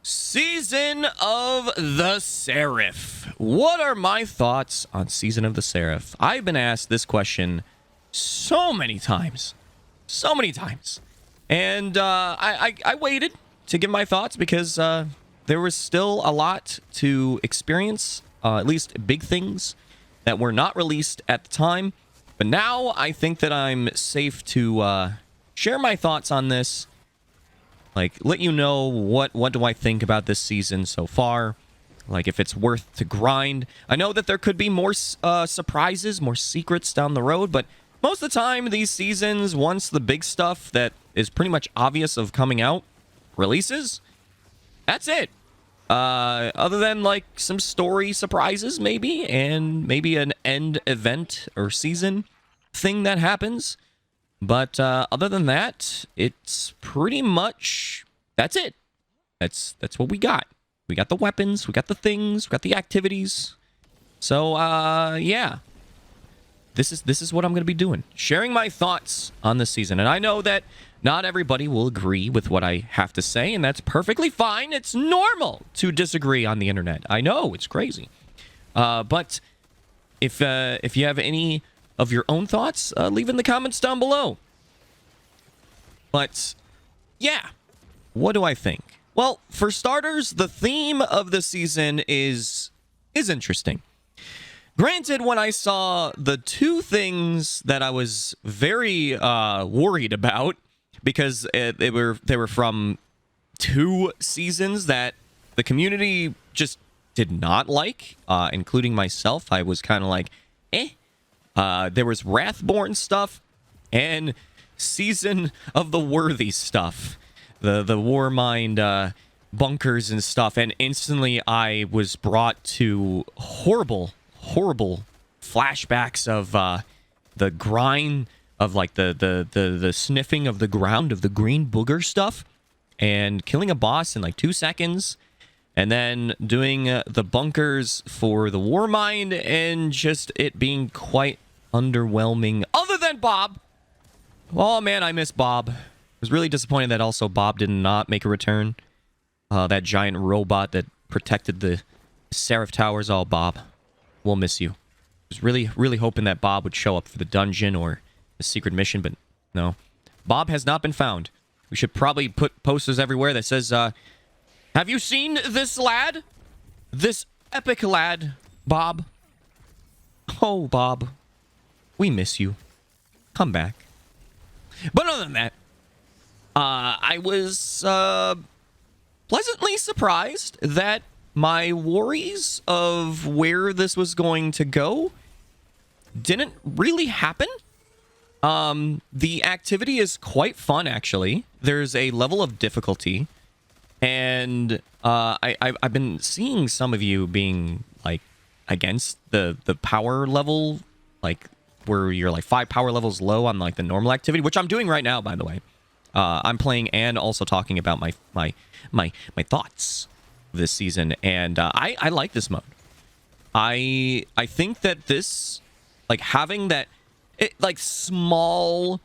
Season of the Seraph. What are my thoughts on Season of the Seraph? I've been asked this question so many times. So many times. And I waited to give my thoughts because there was still a lot to experience, at least big things that were not released at the time. But now I think that I'm safe to share my thoughts on this. Like, let you know what do I think about this season so far. Like, if it's worth to grind. I know that there could be more surprises, more secrets down the road, but most of the time, these seasons, once the big stuff that is pretty much obvious of coming out releases, that's it. Other than, like, some story surprises, maybe, and maybe an end event or season thing that happens. But other than that, it's pretty much, that's it. That's what we got. We got the weapons, we got the things, we got the activities. So, yeah. This is what I'm going to be doing. Sharing my thoughts on this season. And I know that not everybody will agree with what I have to say, and that's perfectly fine. It's normal to disagree on the internet. I know, it's crazy. But if you have any of your own thoughts, leave in the comments down below. But, yeah. What do I think? Well, for starters, the theme of the season is interesting. Granted, when I saw the two things that I was very worried about, because they were from two seasons that the community just did not like, including myself. I was kind of like, eh. There was Wrathborn stuff and Season of the Worthy stuff. The Warmind bunkers and stuff. And instantly I was brought to horrible flashbacks of the grind of like the sniffing of the ground of the green booger stuff and killing a boss in like 2 seconds. And then doing the bunkers for the Warmind and just it being quite underwhelming. Other than Bob. Oh, man, I miss Bob. I was really disappointed that also Bob did not make a return. That giant robot that protected the Seraph Towers. Oh, Bob. We'll miss you. I was really hoping that Bob would show up for the dungeon or the secret mission, but no. Bob has not been found. We should probably put posters everywhere that says, have you seen this lad? This epic lad, Bob? Oh, Bob. We miss you. Come back. But other than that, I was pleasantly surprised that my worries of where this was going to go didn't really happen. The activity is quite fun, actually. There's a level of difficulty. And I've been seeing some of you being like against the power level, like where you're like 5 power levels low on like the normal activity, which I'm doing right now, by the way. I'm playing and also talking about my thoughts this season, and I like this mode. I think that this, like having that, like small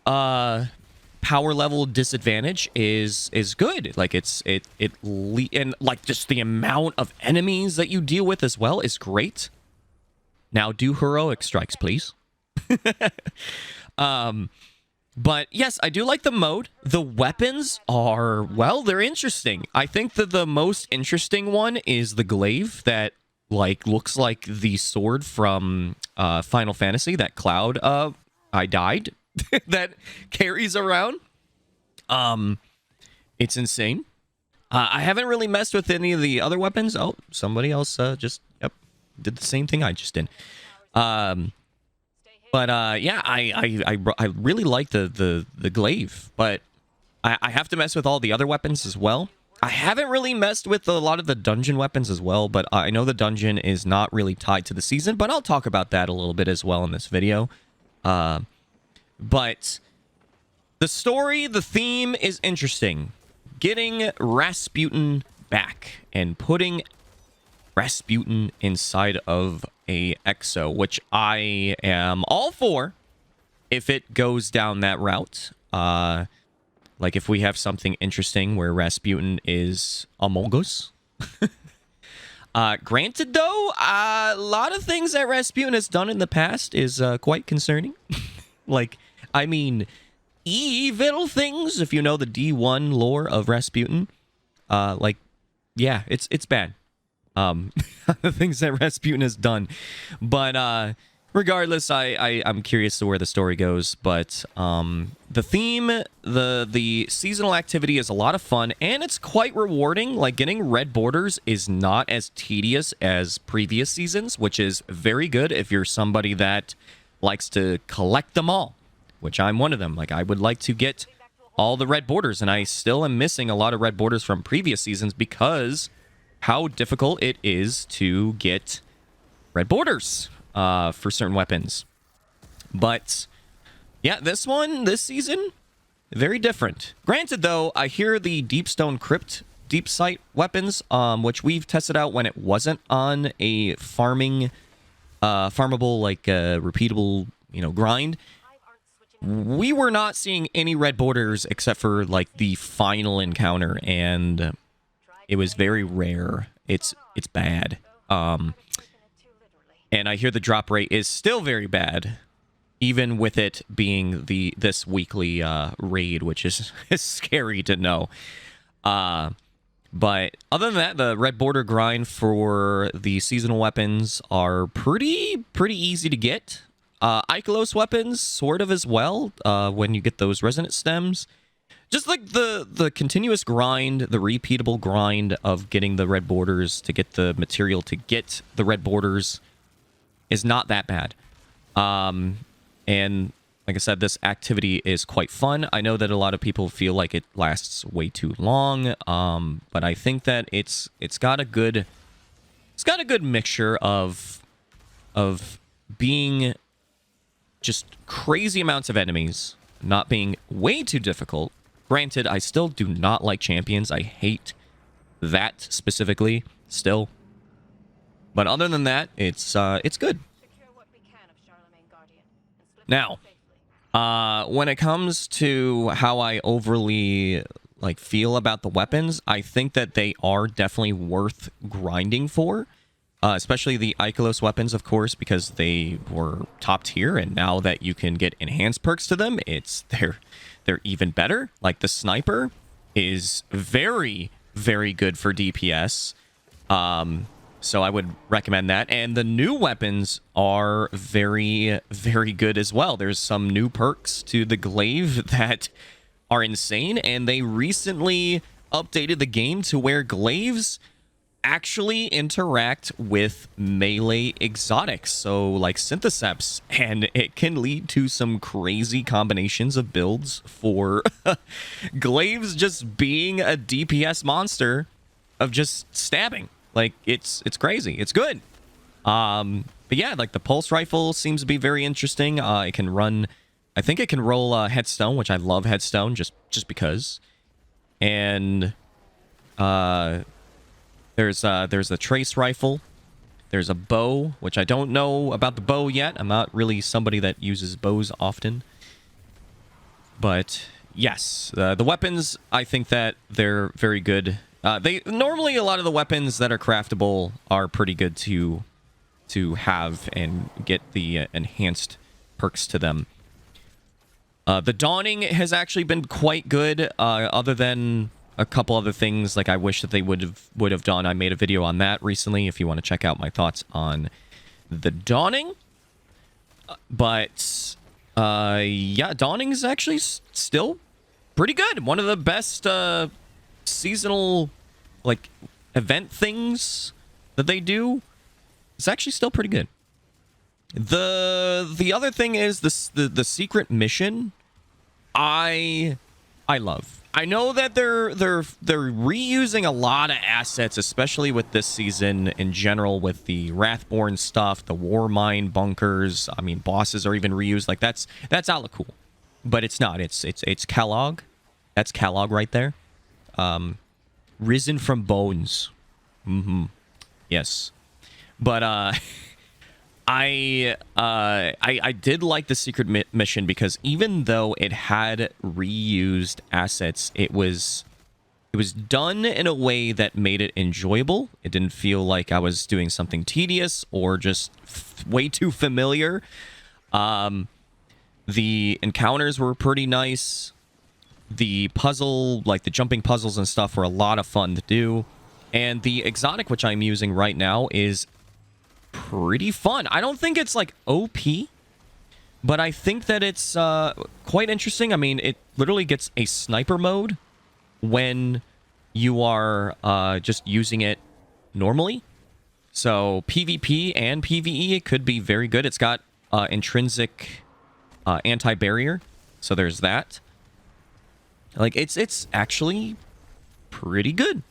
power level disadvantage is good. Like and like just the amount of enemies that you deal with as well is great. Now do heroic strikes, please. But yes, I do like the mode. The weapons are, well, they're interesting. I think that the most interesting one is the glaive that like looks like the sword from Final Fantasy that Cloud I died that carries around. It's insane. I haven't really messed with any of the other weapons. Oh, somebody else just did the same thing I just did. But yeah, I really like the glaive, but I have to mess with all the other weapons as well. I haven't really messed with a lot of the dungeon weapons as well, but I know the dungeon is not really tied to the season, but I'll talk about that a little bit as well in this video. But the story, the theme is interesting. Getting Rasputin back and putting Rasputin inside of a exo, which I am all for if it goes down that route. Like if we have something interesting where Rasputin is Among Us. Granted, though, a lot of things that Rasputin has done in the past is quite concerning. Like, I mean, evil things, if you know the D1 lore of Rasputin. Like, yeah, it's bad. The things that Rasputin has done. But regardless, I'm curious to where the story goes. But the theme, the seasonal activity is a lot of fun, and it's quite rewarding. Like, getting red borders is not as tedious as previous seasons, which is very good if you're somebody that likes to collect them all, which I'm one of them. Like, I would like to get all the red borders, and I still am missing a lot of red borders from previous seasons because how difficult it is to get red borders for certain weapons. But yeah, this season, very different. Granted, though, I hear the Deep Stone Crypt deep sight weapons, which we've tested out when it wasn't on a farmable, like repeatable, grind. We were not seeing any red borders except for like the final encounter, and it was very rare. It's bad. And I hear the drop rate is still very bad, even with it being this weekly raid, which is scary to know. But other than that, the red border grind for the seasonal weapons are pretty easy to get. Ikelos weapons, sort of as well, when you get those resonant stems. Just like the continuous grind, the repeatable grind of getting the red borders to get the material to get the red borders is not that bad. And like I said, this activity is quite fun. I know that a lot of people feel like it lasts way too long, but I think that it's got a good mixture of being just crazy amounts of enemies, not being way too difficult. Granted, I still do not like champions. I hate that specifically still. But other than that, it's good. Now, when it comes to how I overly feel about the weapons, I think that they are definitely worth grinding for. Especially the Ikelos weapons, of course, because they were top tier, and now that you can get enhanced perks to them, they're even better. Like the sniper is very, very good for DPS. So I would recommend that. And the new weapons are very, very good as well. There's some new perks to the glaive that are insane, and they recently updated the game to where glaives actually interact with melee exotics, so like Syntheseps, and it can lead to some crazy combinations of builds for glaives just being a DPS monster of just stabbing. Like, it's crazy. It's good. But yeah, like the pulse rifle seems to be very interesting. It can run, I think it can roll headstone, which I love headstone just because. And there's the trace rifle. There's a bow, which I don't know about the bow yet. I'm not really somebody that uses bows often. But yes, the weapons, I think that they're very good. Normally a lot of the weapons that are craftable are pretty good to have and get the enhanced perks to them. The Dawning has actually been quite good, other than a couple other things like I wish that they would have done. I made a video on that recently if you want to check out my thoughts on the Dawning. But yeah, Dawning is actually still pretty good. One of the best seasonal event things that they do. It's actually still pretty good. The other thing is the secret mission. I love. I know that they're reusing a lot of assets, especially with this season in general, with the Wrathborn stuff, the War Mine bunkers. I mean, bosses are even reused. Like that's hella cool, but it's not. It's Kellogg. That's Kellogg right there. Risen from bones. Yes, but I did like the secret mission because even though it had reused assets, it was done in a way that made it enjoyable. It didn't feel like I was doing something tedious or just way too familiar. The encounters were pretty nice. The puzzle, like the jumping puzzles and stuff, were a lot of fun to do. And the exotic, which I'm using right now, is pretty fun. I don't think it's like OP, but I think that it's quite interesting. I mean, it literally gets a sniper mode when you are just using it normally. So PvP and PvE, it could be very good. It's got intrinsic anti-barrier, so there's that. Like, it's actually pretty good.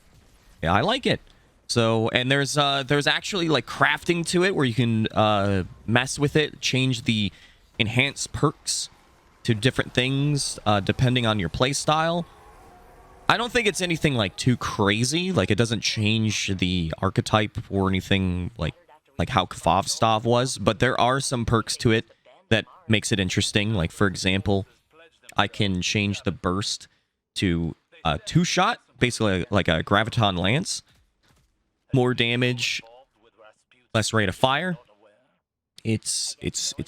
Yeah, I like it. So, and there's actually like crafting to it where you can mess with it, change the enhanced perks to different things depending on your play style. I don't think it's anything like too crazy. Like, it doesn't change the archetype or anything like how Kfavstov was, but there are some perks to it that makes it interesting. Like, for example, I can change the burst to a 2-shot, basically like a graviton lance. More damage, less rate of fire. It's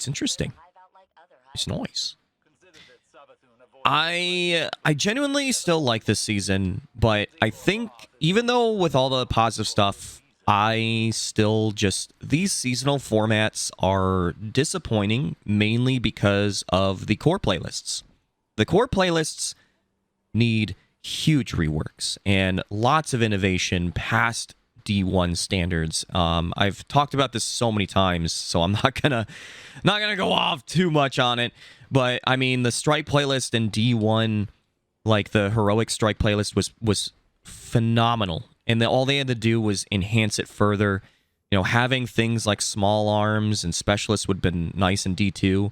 interesting. It's nice. I genuinely still like this season, but I think even though with all the positive stuff, I still just, these seasonal formats are disappointing mainly because of the core playlists. The core playlists need huge reworks and lots of innovation past D1 standards. I've talked about this so many times, so I'm not gonna go off too much on it. But I mean, the strike playlist in D1, like the heroic strike playlist, was phenomenal, and all they had to do was enhance it further. You know, having things like small arms and specialists would have been nice in D2,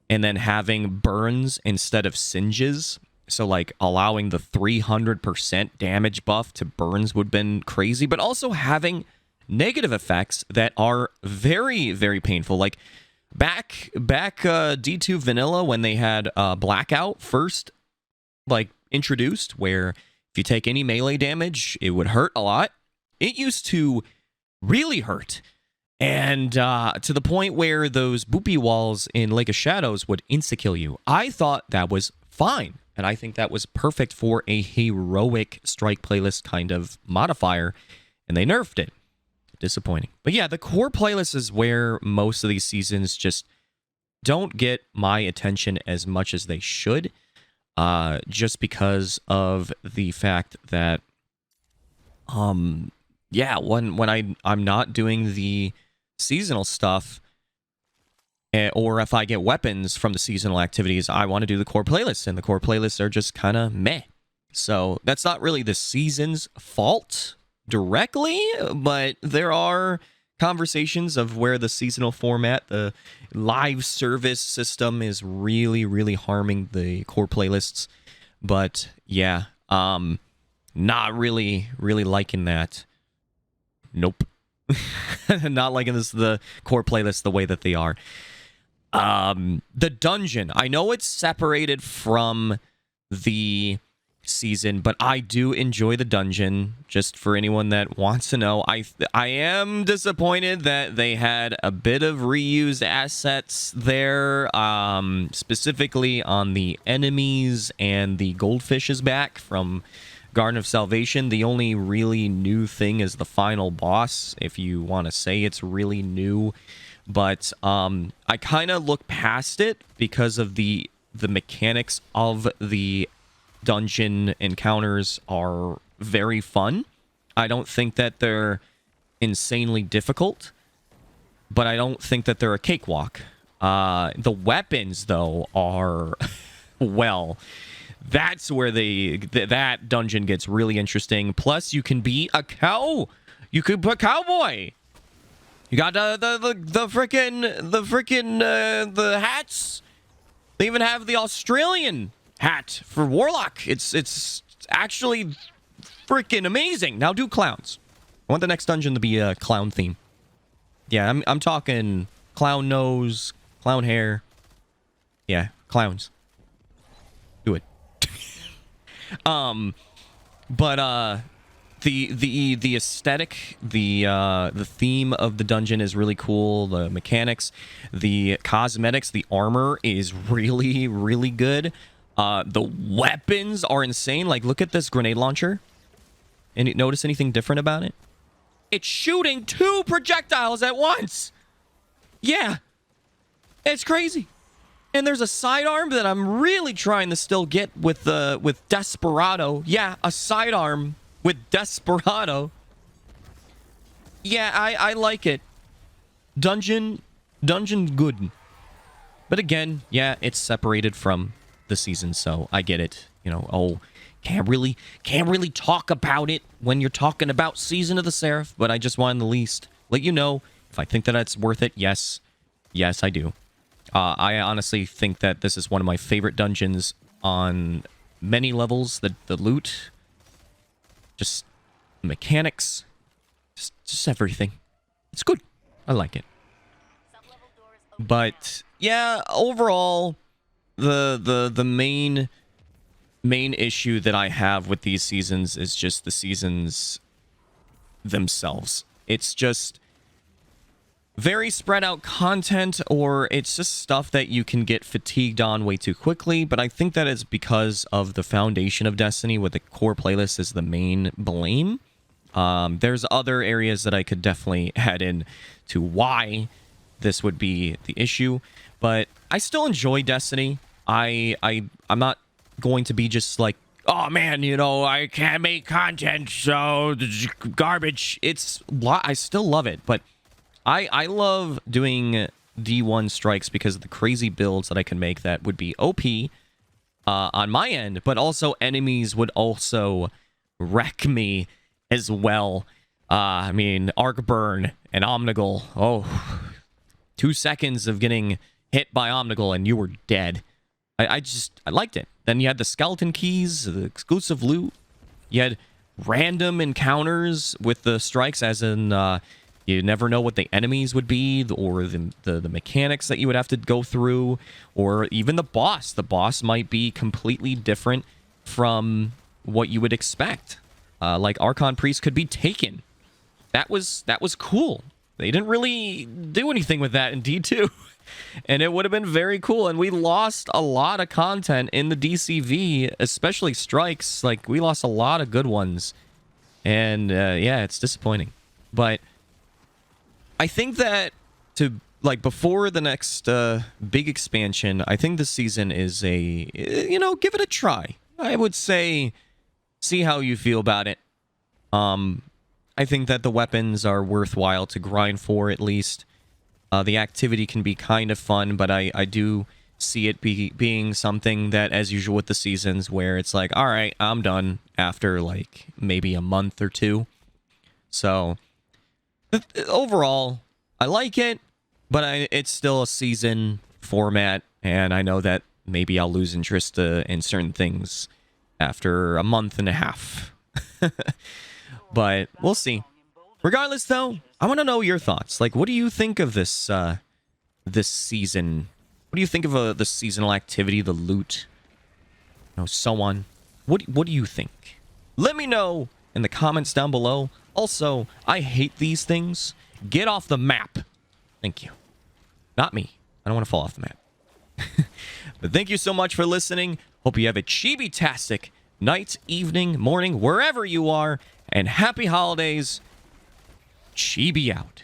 and then having burns instead of singes. So, like, allowing the 300% damage buff to burns would have been crazy, but also having negative effects that are very, very painful. Like, back D2 vanilla, when they had Blackout first, like, introduced, where if you take any melee damage, it would hurt a lot. It used to really hurt. And to the point where those boopy walls in Lake of Shadows would insta-kill you. I thought that was fine. And I think that was perfect for a heroic strike playlist kind of modifier. And they nerfed it. Disappointing. But yeah, the core playlist is where most of these seasons just don't get my attention as much as they should. Just because of the fact that, yeah, when I'm not doing the seasonal stuff, or if I get weapons from the seasonal activities, I want to do the core playlists, and the core playlists are just kind of meh. So that's not really the season's fault directly, but there are conversations of where the seasonal format, the live service system, is really, really harming the core playlists. But yeah, not really liking that. Nope. Not liking the core playlists the way that they are. The dungeon, I know it's separated from the season, but I do enjoy the dungeon. Just for anyone that wants to know, I am disappointed that they had a bit of reused assets there, specifically on the enemies and the goldfishes back from Garden of Salvation. The only really new thing is the final boss, if you want to say it's really new. But I kind of look past it because of the mechanics of the dungeon encounters are very fun. I don't think that they're insanely difficult, but I don't think that they're a cakewalk. The weapons, though, are, well, that's where that dungeon gets really interesting. Plus, you can be a cow. You could be a cowboy. You got the freaking hats. They even have the Australian hat for Warlock. It's actually freaking amazing. Now do clowns. I want the next dungeon to be a clown theme. Yeah, I'm talking clown nose, clown hair. Yeah, clowns. Do it. But the aesthetic, the theme of the dungeon is really cool. The mechanics, the cosmetics, the armor is really, really good. The weapons are insane. Like, look at this grenade launcher. And notice anything different about it? It's shooting 2 projectiles at once. Yeah. It's crazy. And there's a sidearm that I'm really trying to still get with Desperado. Yeah, a sidearm with Desperado. Yeah, I like it. Dungeon good. But again, yeah, it's separated from the season, so I get it. You know, oh, can't really talk about it when you're talking about Season of the Seraph, but I just wanted to at least let you know if I think that it's worth it. Yes, I do. I honestly think that this is one of my favorite dungeons on many levels. The loot, just mechanics, just everything. It's good. I like it. But yeah, overall, the main issue that I have with these seasons is just the seasons themselves. It's just very spread out content, or it's just stuff that you can get fatigued on way too quickly. But I think that is because of the foundation of Destiny, with the core playlist is the main blame. There's other areas that I could definitely head in to why this would be the issue, but I still enjoy Destiny. I'm not going to be just like, oh man, you know, I can't make content, so garbage. I still love it, but I love doing D1 strikes because of the crazy builds that I can make that would be OP on my end, but also enemies would also wreck me as well. I mean, Arc Burn and Omnigul. Oh, 2 seconds of getting hit by Omnigul and you were dead. I liked it. Then you had the skeleton keys, the exclusive loot. You had random encounters with the strikes, as in you never know what the enemies would be, or the mechanics that you would have to go through, or even the boss. The boss might be completely different from what you would expect. Like Archon Priest could be taken. That was cool. They didn't really do anything with that in D2. And it would have been very cool. And we lost a lot of content in the DCV, especially strikes. Like, we lost a lot of good ones. And yeah, it's disappointing. But I think that before the next big expansion, I think this season is give it a try. I would say, see how you feel about it. I think that the weapons are worthwhile to grind for, at least. The activity can be kind of fun, but I do see it being something that, as usual with the seasons, where it's like, all right, I'm done after like maybe a month or 2. So overall, I like it, but it's still a season format, and I know that maybe I'll lose interest in certain things after a month and a half. But we'll see. Regardless, though, I want to know your thoughts. Like, what do you think of this this season? What do you think of the seasonal activity, the loot, so on? What do you think? Let me know in the comments down below. Also, I hate these things. Get off the map. Thank you. Not me. I don't want to fall off the map. But thank you so much for listening. Hope you have a chibi-tastic night, evening, morning, wherever you are. And happy holidays. Chibi out.